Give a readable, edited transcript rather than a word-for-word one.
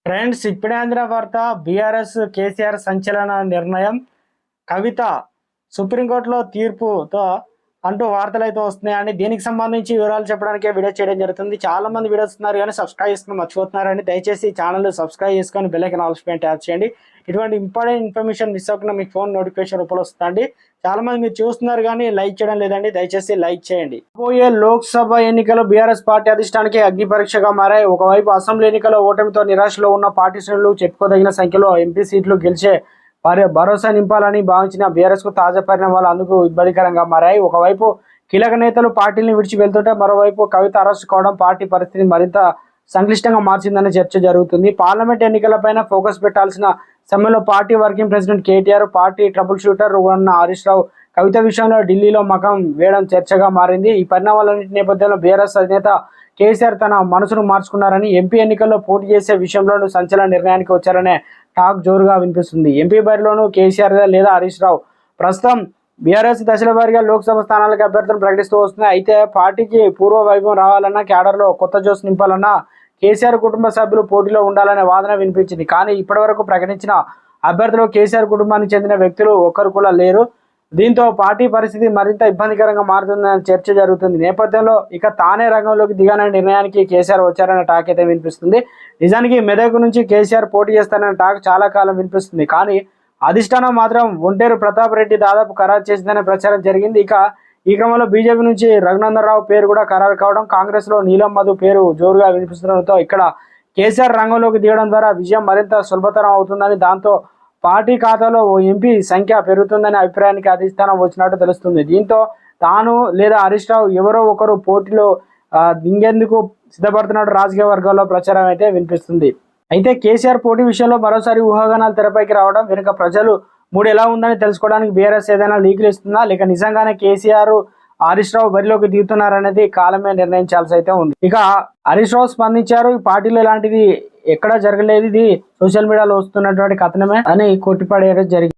Friends, ఇప్పుడే అందిన వార్త. బీఆర్ఎస్ కేసీఆర్ సంచలన నిర్ణయం. కవిత సుప్రీంకోర్టులో తీర్పుతో అంటూ వార్తలు అయితే వస్తున్నాయండి. దీనికి సంబంధించి వివరాలు చెప్పడానికి వీడియో చేయడం జరుగుతుంది. చాలా మంది వీడియోస్ ఉన్నారు కానీ సబ్స్క్రైబ్ చేసుకుని మర్చిపోతున్నారండి. దయచేసి ఛానల్ సబ్స్క్రైబ్ చేసుకొని బెల్ ఐకాన్ ఆల్ పైన ట్యాప్ చేయండి. ఇటువంటి ఇంపార్టెంట్ ఇన్ఫర్మేషన్ మిస్ అవ్వకుండా మీకు ఫోన్ నోటిఫికేషన్ రూపంలో వస్తుందండి. చాలా మంది మీరు చూస్తున్నారు కానీ లైక్ చేయడం లేదండి. దయచేసి లైక్ చేయండి. పోయే లోక్సభ ఎన్నికలు బీఆర్ఎస్ పార్టీ అధిష్టానానికి అగ్ని పరీక్షగా మారాయి. ఒకవైపు అసెంబ్లీ ఎన్నికల ఓటమితో నిరాశలో ఉన్న పార్టీ శ్రేణులు చెప్పుకోదగిన సంఖ్యలో ఎంపీ సీట్లు గెలిచే భరోసా నింపాలని భావించిన బీఆర్ఎస్ కు తాజా పరిణామాలు అందుకు ఇబ్బందికరంగా మారాయి. ఒకవైపు కీలక నేతలు పార్టీని విడిచి వెళ్తుంటే మరోవైపు కవిత అరెస్ట్ కావడం పార్టీ పరిస్థితిని మరింత సంక్లిష్టంగా మార్చిందనే చర్చ జరుగుతుంది. పార్లమెంట్ ఎన్నికలపైన ఫోకస్ పెట్టాల్సిన సమయంలో party working president KTR, party trouble shooter ఉన్న హరీష్ రావు కవిత విషయంలో ఢిల్లీలో మకం వేయడం చర్చగా మారింది. ఈ పరిణామాలన్నింటి నేపథ్యంలో బీఆర్ఎస్ అధినేత కేసీఆర్ తన మనసును మార్చుకున్నారని, ఎంపీ ఎన్నికల్లో పోటీ చేసే విషయంలోనూ సంచలన నిర్ణయానికి వచ్చారనే టాక్ జోరుగా వినిపిస్తుంది. ఎంపీ బరిలోనూ కేసీఆర్ లేదా హరీష్ రావు. ప్రస్తుతం బీఆర్ఎస్ దశల వారీగా లోక్సభ స్థానాలకు అభ్యర్థులను ప్రకటిస్తూ వస్తుంది. అయితే పార్టీకి పూర్వ వైభవం రావాలన్నా, క్యాడర్లో కొత్త జోస్ నింపాలన్నా కేసీఆర్ కుటుంబ సభ్యులు పోటీలో ఉండాలనే వాదన వినిపించింది. కానీ ఇప్పటివరకు ప్రకటించిన అభ్యర్థులు కేసీఆర్ కుటుంబానికి చెందిన వ్యక్తులు ఒక్కరు కూడా లేరు. దీంతో పార్టీ పరిస్థితి మరింత ఇబ్బందికరంగా మారుతుందనే చర్చ జరుగుతుంది. నేపథ్యంలో ఇక తానే రంగంలోకి దిగాలనే నిర్ణయానికి కేసీఆర్ వచ్చారనే టాక్ అయితే వినిపిస్తుంది. నిజానికి మెదక్ నుంచి కేసీఆర్ పోటీ చేస్తారనే టాక్ చాలా కాలం వినిపిస్తుంది. కానీ అధిష్టానం మాత్రం ఒంటేరు ప్రతాప్ రెడ్డి దాదాపు ఖరారు చేసిందనే ప్రచారం జరిగింది. ఇక ఈ క్రమంలో బీజేపీ నుంచి రఘునందన్ రావు పేరు కూడా ఖరారు కావడం, కాంగ్రెస్ లో నీలం మధు పేరు జోరుగా వినిపిస్తుండటంతో ఇక్కడ కేసీఆర్ రంగంలోకి దిగడం ద్వారా విజయం మరింత సులభతరం అవుతుందని, దాంతో పార్టీ ఖాతాలో ఓ ఎంపీ సంఖ్య పెరుగుతుందనే అభిప్రాయానికి అధిష్టానం వచ్చినట్టు తెలుస్తుంది. దీంతో తాను లేదా హరీష్ రావు ఎవరో ఒకరు పోటీలో దింగేందుకు సిద్ధపడుతున్నట్టు రాజకీయ వర్గాల్లో ప్రచారం అయితే వినిపిస్తుంది. అయితే కేసీఆర్ పోటీ విషయంలో మరోసారి ఊహాగానాలు తెరపైకి రావడం వెనుక ప్రజలు మూడు ఎలా ఉందని తెలుసుకోవడానికి బీఆర్ఎస్ ఏదైనా లీకులు ఇస్తుందా, లేక నిజంగానే కేసీఆర్ హరీష్ రావు బరిలోకి దిగుతున్నారనేది కాలమే నిర్ణయించాల్సి అయితే ఉంది. ఇక హరీష్ రావు స్పందించారు. ఈ పార్టీలో ఇలాంటిది ఎక్కడా జరగలేదు, ఇది సోషల్ మీడియాలో వస్తున్నటువంటి కథనమే అని కొట్టిపడేయడం జరిగింది.